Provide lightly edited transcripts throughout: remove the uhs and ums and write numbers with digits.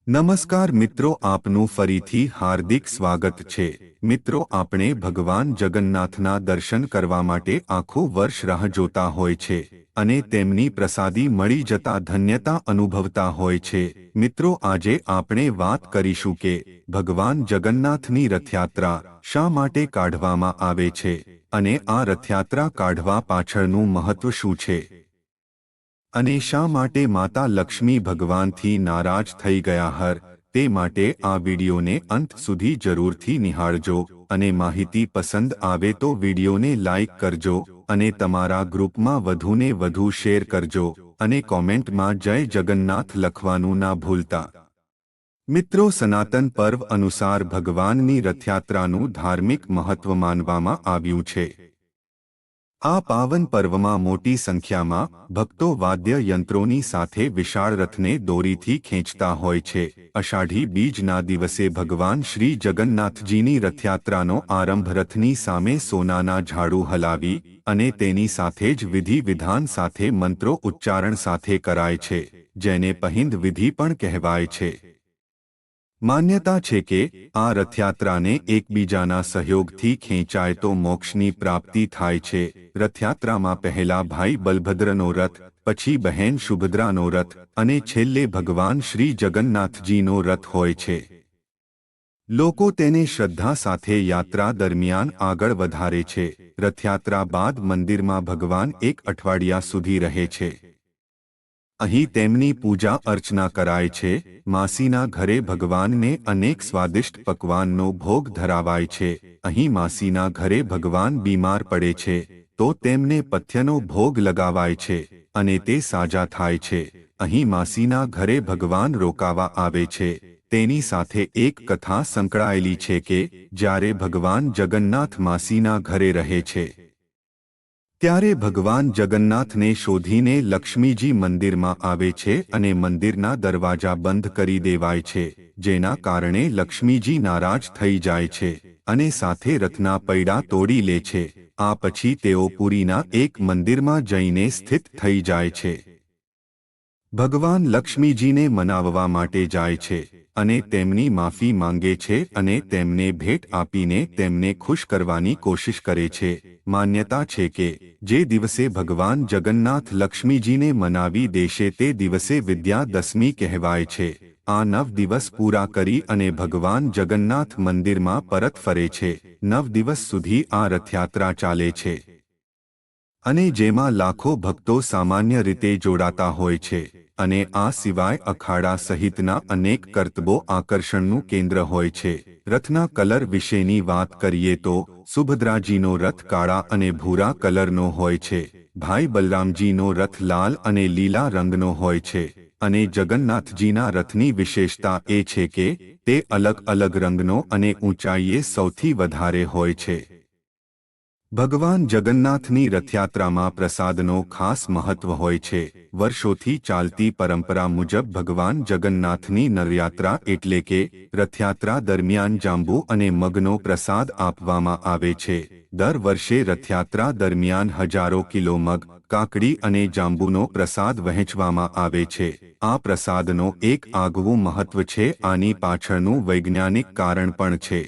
નમસ્કાર મિત્રો, આપનું ફરીથી હાર્દિક સ્વાગત છે। મિત્રો, આપણે ભગવાન જગન્નાથના દર્શન કરવા માટે આખું વર્ષ રાહ જોતા હોય છે અને તેમની પ્રસાદી મળી જતા ધન્યતા અનુભવતા હોય છે। મિત્રો, આજે આપણે વાત કરીશું કે ભગવાન જગન્નાથની રથયાત્રા શા માટે કાઢવામાં આવે છે અને આ રથયાત્રા કાઢવા પાછળનું મહત્વ શું છે અને શા માટે માતા લક્ષ્મી ભગવાનથી નારાજ થઈ ગયા હર તે માટે આ વિડિયોને અંત સુધી જરૂરથી નિહાળજો અને માહિતી પસંદ આવે તો વિડિયોને લાઈક કરજો અને તમારા ગ્રુપમાં વધુને વધુ શેર કરજો અને કોમેન્ટમાં જય જગન્નાથ લખવાનું ના ભૂલતા। મિત્રો, સનાતન પર્વ અનુસાર ભગવાનની રથયાત્રાનું ધાર્મિક મહત્વ માનવામાં આવ્યું છે। આ પાવન પર્વમાં મોટી સંખ્યામાં ભક્તો વાદ્ય યંત્રોની સાથે વિશાળ રથને દોરીથી ખેંચતા હોય છે। અષાઢી બીજના દિવસે ભગવાન શ્રી જગન્નાથજીની રથયાત્રાનો આરંભ રથની સામે સોનાના ઝાડુ હલાવી અને તેની સાથે જ વિધિ વિધાન સાથે મંત્રો ઉચ્ચારણ સાથે કરાય છે, જેને પહિંદ વિધિ પણ કહેવાય છે। માન્યતા છે કે આ રથયાત્રાને એકબીજાના સહયોગથી ખેંચાય તો મોક્ષની પ્રાપ્તિ થાય છે। રથયાત્રામાં પહેલા ભાઈ બલભદ્રનો રથ, પછી બહેન સુભદ્રાનો રથ અને છેલ્લે ભગવાન શ્રી જગન્નાથજીનો રથ હોય છે। લોકો તેને શ્રદ્ધા સાથે યાત્રા દરમિયાન આગળ વધારે છે। રથયાત્રા બાદ મંદિરમાં ભગવાન એક અઠવાડિયા સુધી રહે છે। અહીં તેમની પૂજા અર્ચના કરાય છે। માસીના ઘરે ભગવાનને અનેક સ્વાદિષ્ટ પકવાનનો ભોગ ધરાવાય છે। અહીં માસીના ઘરે ભગવાન બીમાર પડે છે તો તેમને પથ્યનો ભોગ લગાવાય છે અને તે સાજા થાય છે। અહીં માસીના ઘરે ભગવાન રોકાવા આવે છે। તેની સાથે એક કથા સંકળાયેલી છે કે જ્યારે ભગવાન જગન્નાથ માસીના ઘરે રહે છે ત્યારે ભગવાન જગન્નાથને શોધીને લક્ષ્મીજી મંદિરમાં આવે છે અને મંદિરના દરવાજા બંધ કરી દેવાય છે, જેના કારણે લક્ષ્મીજી નારાજ થઈ જાય છે અને સાથે રથના પૈડા તોડી લે છે। આ પછી તેઓ પુરીના એક મંદિરમાં જઈને સ્થિત થઈ જાય છે। ભગવાન લક્ષ્મીજીને મનાવવા માટે જાય છે અને તેમની માફી માંગે છે અને તેમને ભેટ આપીને તેમને ખુશ કરવાની કોશિશ કરે છે। માન્યતા છે કે જે દિવસે ભગવાન જગન્નાથ લક્ષ્મીજીને મનાવી દેશે તે દિવસે વિદ્યાદશમી કહેવાય છે। આ 9 દિવસ પૂરા કરી અને ભગવાન જગન્નાથ મંદિરમાં પરત ફરે છે। 9 દિવસ સુધી આ રથયાત્રા ચાલે છે અને જેમાં લાખો ભક્તો સામાન્ય રીતે જોડાતા હોય છે અને આ સિવાય અખાડા સહિતના અનેક કરતબો આકર્ષણનું કેન્દ્ર હોય છે। રથના કલર વિશેની વાત કરીએ તો સુભદ્રાજીનો રથ કાળા અને ભૂરા કલરનો હોય છે, ભાઈ બલરામજીનો રથ લાલ અને લીલા રંગનો હોય છે અને જગન્નાથજીના રથની વિશેષતા એ છે કે તે અલગ અલગ રંગનો અને ઊંચાઈએ સૌથી વધારે હોય છે। ભગવાન જગન્નાથની રથયાત્રામાં પ્રસાદનો ખાસ મહત્વ હોય છે। વર્ષોથી ચાલતી પરંપરા મુજબ ભગવાન જગન્નાથની નરયાત્રા એટલે કે રથયાત્રા દરમિયાન જાંબુ અને મગનો પ્રસાદ આપવામાં આવે છે। દર વર્ષે રથયાત્રા દરમિયાન હજારો કિલો મગ, કાકડી અને જાંબુનો પ્રસાદ વહેંચવામાં આવે છે। આ પ્રસાદનો એક આગવું મહત્વ છે। આની પાછળનું વૈજ્ઞાનિક કારણ પણ છે।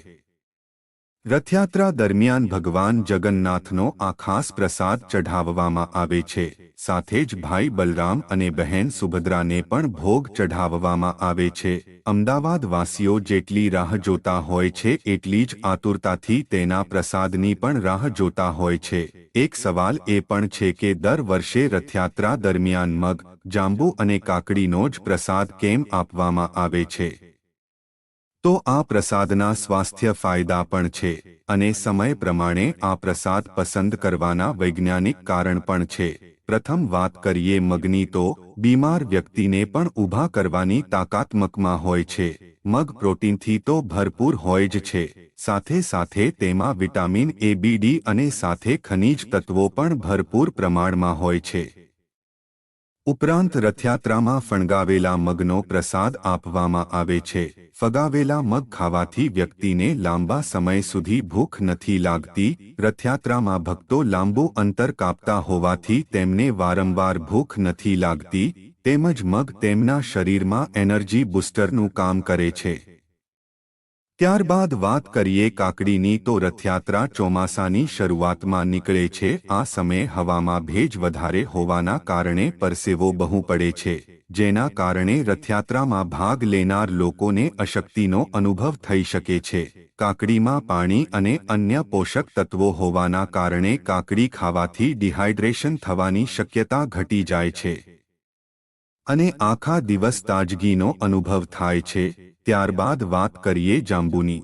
રથયાત્રા દરમિયાન ભગવાન જગન્નાથનો આ ખાસ પ્રસાદ ચઢાવવામાં આવે છે। સાથે જ ભાઈ બલરામ અને બહેન સુભદ્રાને પણ ભોગ ચઢાવવામાં આવે છે। અમદાવાદ વાસીઓ જેટલી રાહ જોતા હોય છે એટલી જ આતુરતાથી તેના પ્રસાદની પણ રાહ જોતા હોય છે। એક સવાલ એ પણ છે કે દર વર્ષે રથયાત્રા દરમિયાન મગ, જાંબુ અને કાકડીનો જ પ્રસાદ કેમ આપવામાં આવે છે? તો આ પ્રસાદના સ્વાસ્થ્ય ફાયદા પણ છે અને સમય પ્રમાણે આ પ્રસાદ પસંદ કરવાના વૈજ્ઞાનિક કારણ પણ છે। પ્રથમ વાત કરીએ મગની તો બીમાર વ્યક્તિને પણ ઊભા કરવાની તાકાતમાં હોય છે। મગ પ્રોટીનથી તો ભરપૂર હોય જ છે, સાથે સાથે તેમાં વિટામિન A, B, D અને સાથે ખનિજ તત્વો પણ ભરપૂર પ્રમાણમાં હોય છે। ઉપરાંત રથયાત્રામાં ફણગાવેલા મગનો પ્રસાદ આપવામાં આવે છે। ફગાવેલા મગ ખાવાથી વ્યક્તિને લાંબા સમય સુધી ભૂખ નથી લાગતી। રથયાત્રામાં ભક્તો લાંબુ અંતર કાપતા હોવાથી તેમને વારંવાર ભૂખ નથી લાગતી। તેમજ મગ તેમના શરીરમાં એનર્જી બૂસ્ટરનું કામ કરે છે। ત્યારબાદ વાત કરીએ કાકડીની તો રથયાત્રા ચોમાસાની શરૂઆતમાં નીકળે છે। આ સમયે હવામાં ભેજ વધારે હોવાના કારણે પરસેવો બહુ પડે છે, જેના કારણે રથયાત્રામાં ભાગ લેનાર લોકોને અશક્તિનો અનુભવ થઈ શકે છે। કાકડીમાં પાણી અને અન્ય પોષક તત્વો હોવાના કારણે કાકડી ખાવાથી ડિહાઇડ્રેશન થવાની શક્યતા ઘટી જાય છે અને આખા દિવસ તાજગીનો અનુભવ થાય છે। ત્યારબાદ વાત કરીએ જાંબુની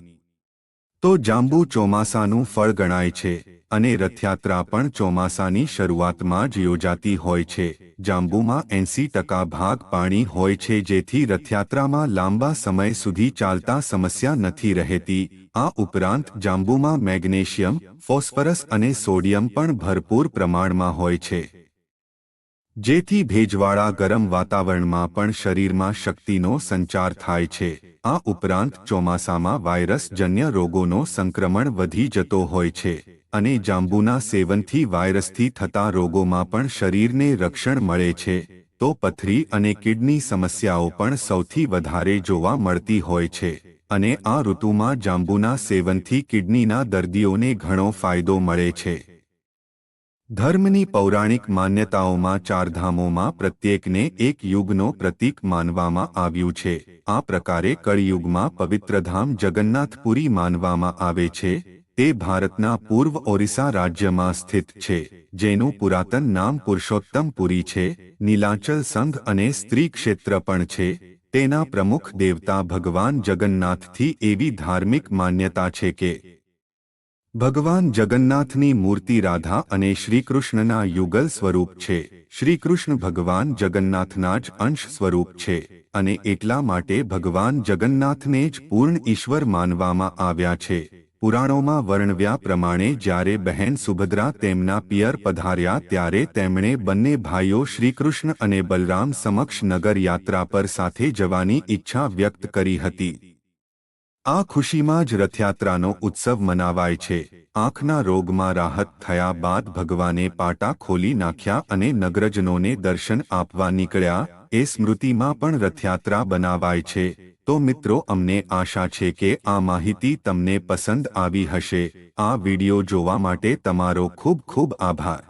તો જાંબુ ચોમાસાનું ફળ ગણાય છે અને રથયાત્રા પણ ચોમાસાની શરૂઆતમાં જ યોજાતી હોય છે। જાંબુમાં 80% ભાગ પાણી હોય છે, જેથી રથયાત્રામાં લાંબા સમય સુધી ચાલતા સમસ્યા નથી રહેતી। આ ઉપરાંત જાંબુમાં મેગ્નેશિયમ, ફોસ્ફરસ અને સોડિયમ પણ ભરપૂર પ્રમાણમાં હોય છે, જેથી ભેજવાળા ગરમ વાતાવરણમાં પણ શરીરમાં શક્તિનો સંચાર થાય છે। આ ઉપરાંત ચોમાસામાં વાયરસજન્ય રોગોનો સંક્રમણ વધી જતો હોય છે અને જાંબુના સેવનથી વાયરસથી થતા રોગોમાં પણ શરીરને રક્ષણ મળે છે। તો પથરી અને કિડની સમસ્યાઓ પણ સૌથી વધારે જોવા મળતી હોય છે અને આ ઋતુમાં જાંબુના સેવનથી કિડનીના દર્દીઓને ઘણો ફાયદો મળે છે। ધર્મની પૌરાણિક માન્યતાઓમાં ચારધામોમાં પ્રત્યેકને એક યુગનો પ્રતીક માનવામાં આવ્યું છે। આ પ્રકારે કળિયુગમાં પવિત્રધામ જગન્નાથપુરી માનવામાં આવે છે। તે ભારતના પૂર્વ ઓરિસ્સા રાજ્યમાં સ્થિત છે, જેનું પુરાતન નામ પુરુષોત્તમપુરી છે। નીલાચલ સંઘ અને સ્ત્રી ક્ષેત્ર પણ છે। તેના પ્રમુખ દેવતા ભગવાન જગન્નાથથી એવી ધાર્મિક માન્યતા છે કે ભગવાન જગન્નાથની મૂર્તિ રાધા અને શ્રીકૃષ્ણના યુગલ સ્વરૂપ છે। શ્રીકૃષ્ણ ભગવાન જગન્નાથના જ અંશ સ્વરૂપ છે અને એટલા માટે ભગવાન જગન્નાથને જ પૂર્ણ ઈશ્વર માનવામાં આવ્યા છે। પુરાણોમાં વર્ણવ્યા પ્રમાણે જ્યારે બહેન સુભદ્રા તેમના પિયર પધાર્યા ત્યારે તેમણે બંને ભાઈઓ શ્રીકૃષ્ણ અને બલરામ સમક્ષ નગર યાત્રા પર સાથે જવાની ઈચ્છા વ્યક્ત કરી હતી। આ ખુશીમાં જ રથયાત્રાનો ઉત્સવ મનાવાય છે। આંખના રોગમાં રાહત થયા બાદ ભગવાને પાટા ખોલી નાખ્યા અને નગરજનોને દર્શન આપવા નીકળ્યા। એ સ્મૃતિમાં પણ રથયાત્રા બનાવાય છે। તો મિત્રો, અમને આશા છે કે આ માહિતી તમને પસંદ આવી હશે। આ વિડિયો જોવા માટે તમારો ખૂબ ખૂબ આભાર।